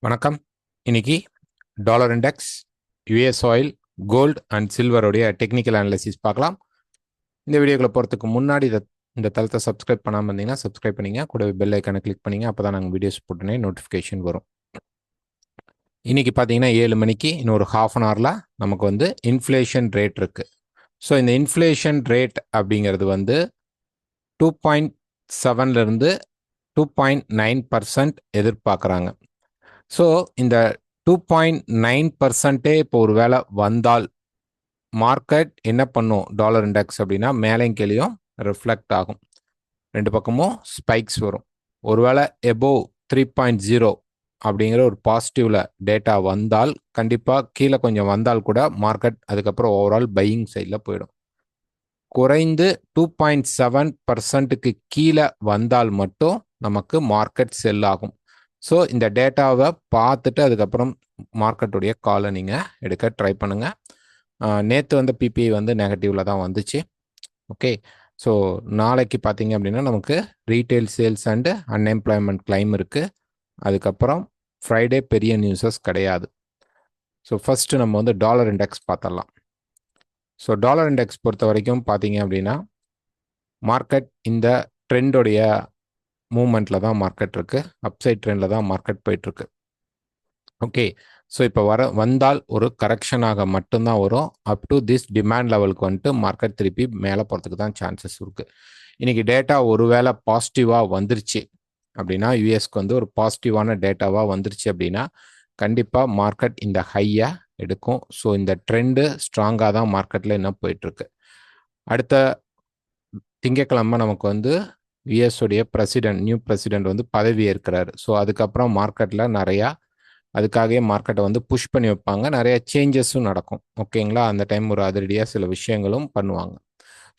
வணக்கம். இன்னைக்கு dollar index, US oil, gold and சில்வருடைய டெக்னிக்கல் அனாலிசிஸ் பார்க்கலாம். இந்த வீடியோக்களை போகிறதுக்கு முன்னாடி இந்த தளத்தை சப்ஸ்கிரைப் பண்ணாமல் இருந்தீங்கன்னா சப்ஸ்கிரைப் பண்ணிங்க, கூடவே பெல் ஐக்கானை கிளிக் பண்ணிங்க. அப்போ தான் நாங்கள் வீடியோஸ் போட்டோன்னே நோட்டிஃபிகேஷன் வரும். இன்னைக்கு பார்த்தீங்கன்னா 7 மணிக்கு இன்னொரு ஹாஃப் அன் ஹவரில் நமக்கு வந்து இன்ஃப்ளேஷன் ரேட் இருக்குது. ஸோ இந்த இன்ஃப்ளேஷன் ரேட் அப்படிங்கிறது வந்து 2.7லேருந்து 2.9% எதிர்பார்க்குறாங்க. ஸோ இந்த 2.9% இப்போ ஒரு வேளை வந்தால் மார்க்கெட் என்ன பண்ணும்? டாலர் இண்டெக்ஸ் அப்படின்னா மேலேயும் கீழேயும் ரிஃப்ளெக்ட் ஆகும், ரெண்டு பக்கமும் ஸ்பைக்ஸ் வரும். ஒருவேளை எபோவ் 3.0 அப்படிங்கிற ஒரு பாசிட்டிவ்ல டேட்டா வந்தால் கண்டிப்பாக கீழே கொஞ்சம் வந்தால் கூட மார்க்கெட் அதுக்கப்புறம் ஓவரால் பையிங் சைடில் போயிடும். குறைந்து 2.7%க்கு கீழே வந்தால் மட்டும் நமக்கு மார்க்கெட் செல் ஆகும். ஸோ இந்த டேட்டாவை பார்த்துட்டு அதுக்கப்புறம் மார்க்கெட்டுடைய காலை நீங்கள் எடுக்க ட்ரை பண்ணுங்கள். நேற்று வந்து பிபிஐ வந்து நெகட்டிவில் தான் வந்துச்சு. ஓகே, ஸோ நாளைக்கு பார்த்தீங்க அப்படின்னா நமக்கு retail sales and unemployment claim இருக்குது. அதுக்கப்புறம் ஃப்ரைடே பெரிய நியூஸஸ் கிடையாது. ஸோ ஃபஸ்ட்டு நம்ம வந்து டாலர் இண்டெக்ஸ் பார்த்துடலாம். ஸோ டாலர் இண்டெக்ஸ் பொறுத்த வரைக்கும் பார்த்தீங்க அப்படின்னா மார்க்கெட் இந்த ட்ரெண்டோடைய மூமெண்ட்டில் தான் மார்க்கெட் இருக்குது, அப்சைட் ட்ரெண்டில் தான் மார்க்கெட் போயிட்டுருக்கு. ஓகே, ஸோ இப்போ வந்தால் ஒரு கரெக்ஷனாக மட்டும்தான் வரும். அப் டு திஸ் டிமாண்ட் லெவலுக்கு வந்துட்டு மார்க்கெட் திருப்பி மேலே போகிறதுக்கு தான் சான்சஸ் இருக்குது. இன்றைக்கி டேட்டா ஒருவேளை பாசிட்டிவாக வந்துருச்சு அப்படின்னா, யூஎஸ்க்கு வந்து ஒரு பாசிட்டிவான டேட்டாவாக வந்துருச்சு அப்படின்னா கண்டிப்பாக மார்க்கெட் இந்த ஹையை எடுக்கும். ஸோ இந்த ட்ரெண்டு ஸ்ட்ராங்காக தான் மார்க்கெட்டில் என்ன போயிட்டுருக்கு. அடுத்த திங்கட்கிழமை நமக்கு வந்து யுஎஸ்டைய நியூ பிரசிடென்ட் வந்து பதவி ஏற்கிறாரு. ஸோ அதுக்கப்புறம் மார்க்கெட்டில் நிறையா அதுக்காகவே மார்க்கெட்டை வந்து புஷ் பண்ணி வைப்பாங்க, நிறைய சேஞ்சஸும் நடக்கும். ஓகேங்களா, அந்த டைம் ஒரு அதிரடியாக சில விஷயங்களும் பண்ணுவாங்க.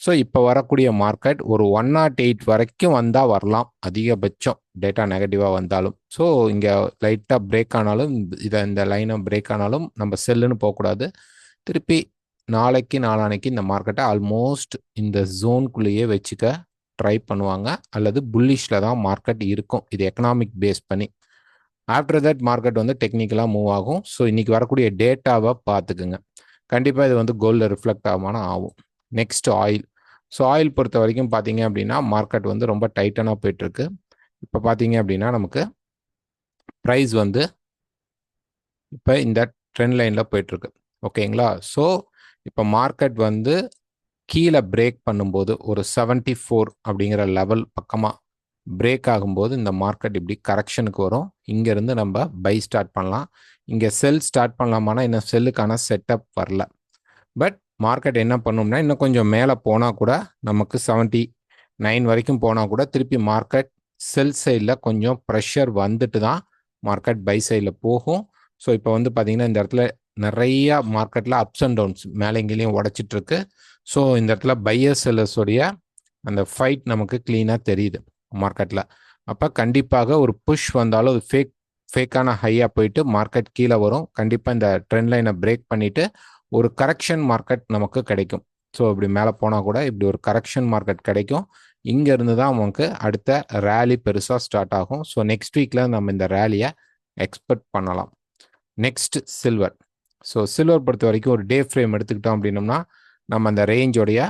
ஸோ இப்போ வரக்கூடிய மார்க்கெட் ஒரு 108 வரைக்கும் வந்தால் வரலாம், அதிகபட்சம் டேட்டா நெகட்டிவாக வந்தாலும். ஸோ இங்கே லைட்டாக பிரேக் ஆனாலும் இந்த லைனை பிரேக் ஆனாலும் நம்ம செல்லுன்னு போகக்கூடாது. திருப்பி நாளானைக்கு இந்த மார்க்கெட்டை ஆல்மோஸ்ட் இந்த ஜோனுக்குள்ளேயே வச்சுக்க ட்ரை பண்ணுவாங்க, அல்லது புல்லிஷில் தான் மார்க்கெட் இருக்கும், இது எக்கனாமிக் பேஸ் பண்ணி. ஆஃப்டர் தட் மார்க்கெட் வந்து டெக்னிக்கலாக மூவ் ஆகும். ஸோ இன்னைக்கு வரக்கூடிய டேட்டாவை பார்த்துக்குங்க, கண்டிப்பாக இது வந்து கோல்டில் ரிஃப்ளெக்ட் ஆகும். Next oil. ஸோ ஆயில் பொறுத்த வரைக்கும் பார்த்தீங்க அப்படின்னா மார்க்கெட் வந்து ரொம்ப டைட்டனாக போயிட்டுருக்கு. இப்போ பார்த்தீங்க அப்படின்னா நமக்கு ப்ரைஸ் வந்து இப்போ இந்த ட்ரெண்ட் லைனில் போயிட்டுருக்கு. ஓகேங்களா, ஸோ இப்போ மார்க்கெட் வந்து கீழே பிரேக் பண்ணும்போது ஒரு 74 அப்படிங்கிற லெவல் பக்கமாக பிரேக் ஆகும்போது இந்த மார்க்கெட் இப்படி கரெக்ஷனுக்கு வரும். இங்கேருந்து நம்ம பை ஸ்டார்ட் பண்ணலாம். இங்கே செல் ஸ்டார்ட் பண்ணலாமான்னா இன்னும் செல்லுக்கான செட்டப் வரல. பட் மார்க்கெட் என்ன பண்ணும்னா இன்னும் கொஞ்சம் மேலே போனால் கூட நமக்கு 79 வரைக்கும் போனால் கூட திருப்பி மார்க்கெட் செல் சைடில் கொஞ்சம் ப்ரெஷர் வந்துட்டு தான் மார்க்கெட் பை சைடில் போகும். ஸோ இப்போ வந்து பார்த்தீங்கன்னா இந்த இடத்துல நிறையா மார்க்கெட்டில் அப்ஸ் அண்ட் டவுன்ஸ் மேலே எங்கேயும் உடைச்சிட்டு இருக்கு. ஸோ இந்த இடத்துல பையர் செல்லர்ஸோடைய அந்த ஃபைட் நமக்கு கிளீனாக தெரியுது மார்க்கெட்டில். அப்போ கண்டிப்பாக ஒரு புஷ் வந்தாலும் அது ஃபேக்கான ஹையாக போயிட்டு மார்க்கெட் கீழே வரும். கண்டிப்பாக இந்த ட்ரெண்ட் லைனை பிரேக் பண்ணிவிட்டு ஒரு கரெக்ஷன் மார்க்கெட் நமக்கு கிடைக்கும். ஸோ இப்படி மேலே போனால் கூட இப்படி ஒரு கரெக்ஷன் மார்க்கெட் கிடைக்கும். இங்கேருந்து தான் நமக்கு அடுத்த ரேலி பெருசாக ஸ்டார்ட் ஆகும். ஸோ நெக்ஸ்ட் வீக்கில் நம்ம இந்த ரேலியை எக்ஸ்பெக்ட் பண்ணலாம். Next silver. ஸோ சில்வர் பொறுத்த வரைக்கும் ஒரு டே ஃப்ரேம் எடுத்துக்கிட்டோம் அப்படின்னோம்னா நம்ம அந்த ரேஞ்சோடைய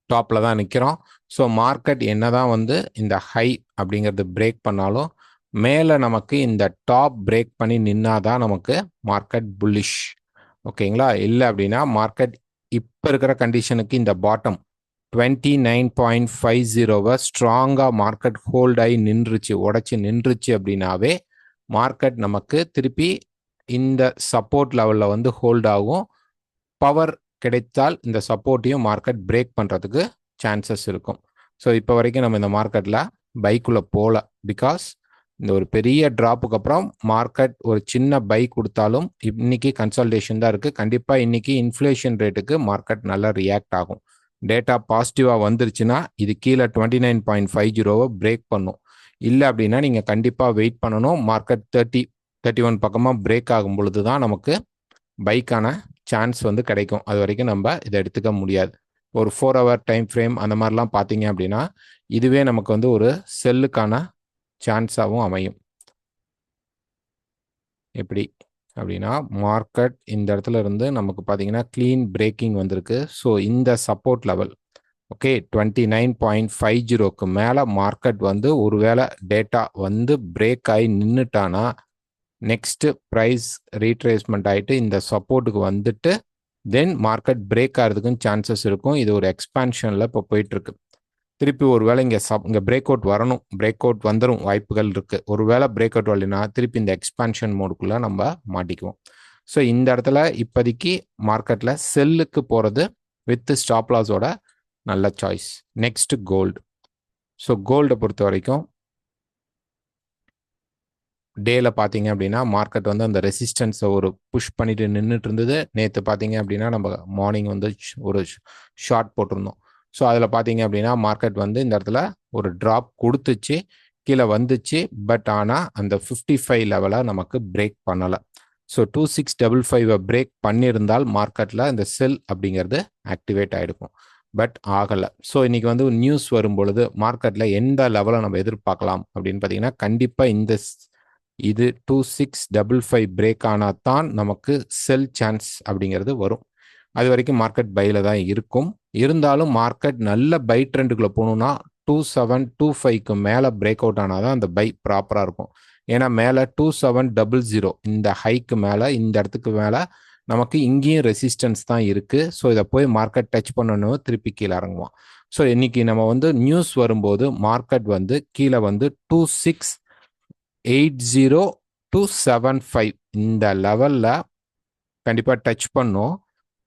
டாப்பில் தான் நிற்கிறோம். ஸோ மார்க்கெட் என்ன தான் வந்து இந்த ஹை அப்படிங்கிறது பிரேக் பண்ணாலும் மேலே நமக்கு இந்த டாப் பிரேக் பண்ணி நின்னாதான் நமக்கு மார்க்கெட் புல்லிஷ். ஓகேங்களா, இல்லை அப்படின்னா மார்க்கெட் இப்போ இருக்கிற கண்டிஷனுக்கு இந்த பாட்டம் 29.50 ஸ்ட்ராங்காக மார்க்கெட் ஹோல்ட் ஆகி உடைச்சி நின்றுச்சு அப்படின்னாவே மார்க்கெட் நமக்கு திருப்பி இந்த சப்போர்ட் லெவலில் வந்து ஹோல்ட் ஆகும். பவர் கிடைத்தால் இந்த சப்போர்ட்டையும் மார்க்கெட் பிரேக் பண்ணுறதுக்கு சான்சஸ் இருக்கும். ஸோ இப்போ வரைக்கும் நம்ம இந்த மார்க்கெட்டில் பைக்குள்ளே போகல, பிகாஸ் இந்த ஒரு பெரிய ட்ராப்புக்கு அப்புறம் மார்க்கெட் ஒரு சின்ன பை கொடுத்தாலும் இன்னைக்கு கன்சல்டேஷன் தான் இருக்குது. கண்டிப்பாக இன்னைக்கு இன்ஃப்ளேஷன் ரேட்டுக்கு மார்க்கெட் நல்லா ரியாக்ட் ஆகும். டேட்டா பாசிட்டிவாக வந்துருச்சுன்னா இது கீழே 29.50 பிரேக் பண்ணும். இல்லை அப்படின்னா நீங்கள் கண்டிப்பாக வெயிட் பண்ணணும். மார்க்கெட் 31 பக்கமாக பிரேக் ஆகும் பொழுது தான் நமக்கு பைக்கான சான்ஸ் வந்து கிடைக்கும். அது வரைக்கும் நம்ம இதை எடுத்துக்க முடியாது. ஒரு 4 hour டைம் ஃப்ரேம் அந்த மாதிரிலாம் பார்த்தீங்க அப்படின்னா இதுவே நமக்கு வந்து ஒரு செல்லுக்கான சான்ஸாகவும் அமையும். எப்படி அப்படின்னா மார்க்கெட் இந்த இடத்துல இருந்து நமக்கு பார்த்தீங்கன்னா க்ளீன் பிரேக்கிங் வந்திருக்கு. ஸோ இந்த சப்போர்ட் லெவல் ஓகே 29.50க்கு மேலே மார்க்கெட் வந்து ஒருவேளை டேட்டா வந்து பிரேக் ஆகி நின்றுட்டானா நெக்ஸ்ட் ப்ரைஸ் ரீட்ரேஸ்மெண்ட் ஆகிட்டு இந்த சப்போர்ட்டுக்கு வந்துட்டு தென் மார்க்கெட் பிரேக் ஆகிறதுக்கும் சான்சஸ் இருக்கும். இது ஒரு எக்ஸ்பான்ஷனில் இப்போ போயிட்டுருக்கு. திருப்பி ஒரு வேளை இங்கே பிரேக் அவுட் வரணும், பிரேக் அவுட் வந்துடும் வாய்ப்புகள் இருக்குது. ஒரு வேளை பிரேக் அவுட் வரலைன்னா திருப்பி இந்த எக்ஸ்பான்ஷன் மோடுக்குள்ளே நம்ம மாட்டிக்குவோம். ஸோ இந்த இடத்துல இப்போதைக்கு மார்க்கெட்டில் செல்லுக்கு போகிறது வித் ஸ்டாப் லாஸோட நல்ல சாய்ஸ். Next gold. ஸோ கோல்டை பொறுத்த வரைக்கும் டேல பார்த்தீங்க அப்படின்னா மார்க்கெட் வந்து அந்த ரெசிஸ்டன்ஸை ஒரு புஷ் பண்ணிட்டு நின்றுட்டு இருந்தது. நேற்று பார்த்தீங்க அப்படின்னா நம்ம மார்னிங் வந்து ஒரு ஷார்ட் போட்டிருந்தோம். ஸோ அதில் பார்த்தீங்க அப்படின்னா மார்க்கெட் வந்து இந்த இடத்துல ஒரு ட்ராப் கொடுத்துச்சு, கீழே வந்துச்சு. பட் ஆனால் அந்த 55 லெவலை நமக்கு பிரேக் பண்ணலை. ஸோ 2655 பிரேக் பண்ணியிருந்தால் மார்க்கெட்டில் இந்த செல் அப்படிங்கிறது ஆக்டிவேட் ஆகிருக்கும். பட் ஆகலை. ஸோ இன்னைக்கு வந்து நியூஸ் வரும்பொழுது மார்க்கெட்டில் எந்த லெவலை நம்ம எதிர்பார்க்கலாம் அப்படின்னு பார்த்தீங்கன்னா கண்டிப்பாக இது 2655 பிரேக் ஆனால் தான் நமக்கு செல் சான்ஸ் அப்படிங்கிறது வரும். அது வரைக்கும் மார்க்கெட் பையில் தான் இருக்கும். இருந்தாலும் மார்க்கெட் நல்ல பை ட்ரெண்டுக்குள்ளே போகணுன்னா 2725க்கு மேலே பிரேக் அவுட் ஆனால் தான் அந்த பை ப்ராப்பராக இருக்கும். ஏன்னா மேலே 2700 இந்த ஹைக்கு மேலே இந்த இடத்துக்கு மேலே நமக்கு இங்கேயும் ரெசிஸ்டன்ஸ் தான் இருக்குது. ஸோ இதை போய் மார்க்கெட் டச் பண்ணணும், திருப்பி கீழே இறங்குவோம். ஸோ இன்னைக்கு நம்ம வந்து நியூஸ் வரும்போது மார்க்கெட் வந்து கீழே வந்து 2680 to 75 இந்த லெவலில் கண்டிப்பாக டச் பண்ணும்.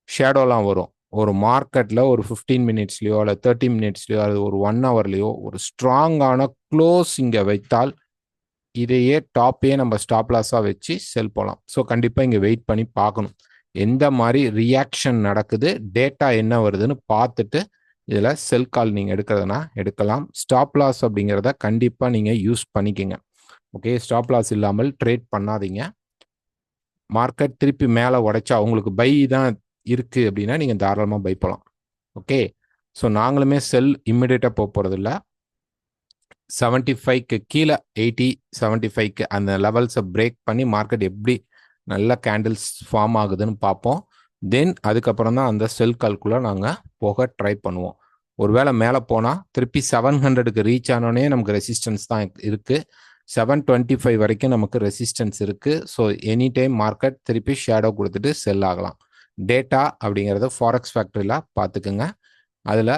ஷேடோலாம் வரும். ஒரு மார்க்கெட்டில் ஒரு 15 மினிட்ஸ்லையோ இல்லை 30 மினிட்ஸ்லையோ அது ஒரு 1 ஹவர்லையோ ஒரு ஸ்ட்ராங்கான க்ளோஸ் இங்கே வைத்தால் இதையே டாப்பையே நம்ம ஸ்டாப் லாஸாக வச்சு செல் போகலாம். ஸோ கண்டிப்பாக இங்கே வெயிட் பண்ணி பார்க்கணும் எந்த மாதிரி ரியாக்ஷன் நடக்குது, டேட்டா என்ன வருதுன்னு பார்த்துட்டு இதில் செல் கால் நீங்கள் எடுக்கிறதுனா எடுக்கலாம். ஸ்டாப் லாஸ் அப்படிங்கிறத கண்டிப்பாக நீங்கள் யூஸ் பண்ணிக்கோங்க. ஓகே, ஸ்டாப் லாஸ் இல்லாமல் ட்ரேட் பண்ணாதீங்க. மார்க்கெட் திருப்பி மேலே உடைச்சா உங்களுக்கு பை தான் இருக்குது அப்படின்னா நீங்கள் தாராளமாக பை போகலாம். ஓகே, ஸோ நாங்களுமே செல் இம்மிடியேட்டாக போக போகிறதில்ல. 75க்கு கீழே 80 75க்கு அந்த லெவல்ஸை பிரேக் பண்ணி மார்க்கெட் எப்படி நல்ல கேண்டில்ஸ் ஃபார்ம் ஆகுதுன்னு பார்ப்போம். தென் அதுக்கப்புறம் தான் அந்த செல் கால்குள்ளே நாங்கள் போக ட்ரை பண்ணுவோம். ஒருவேளை மேலே போனால் திருப்பி 700க்கு ரீச் ஆனோடனே நமக்கு ரெசிஸ்டன்ஸ் தான் இருக்குது. 725 வரைக்கும் நமக்கு ரெசிஸ்டன்ஸ் இருக்குது. ஸோ எனி டைம் மார்க்கெட் திருப்பி ஷேடோ கொடுத்துட்டு செல் ஆகலாம். டேட்டா அப்படிங்கிறத ஃபாரெக்ஸ் ஃபேக்ட்ரியில் பார்த்துக்குங்க. அதில்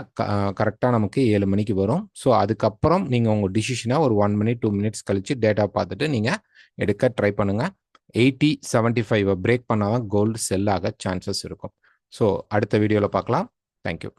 கரெக்டாக நமக்கு 7 மணிக்கு வரும். ஸோ அதுக்கப்புறம் நீங்கள் உங்கள் டிசிஷனை ஒரு 1 மினிட் 2 மினிட்ஸ் கழித்து டேட்டா பார்த்துட்டு நீங்கள் எடுக்க ட்ரை பண்ணுங்கள். 80 75 பிரேக் பண்ணால் தான் கோல்டு செல் ஆக சான்சஸ் இருக்கும். ஸோ அடுத்த வீடியோவில் பார்க்கலாம். தேங்க்யூ.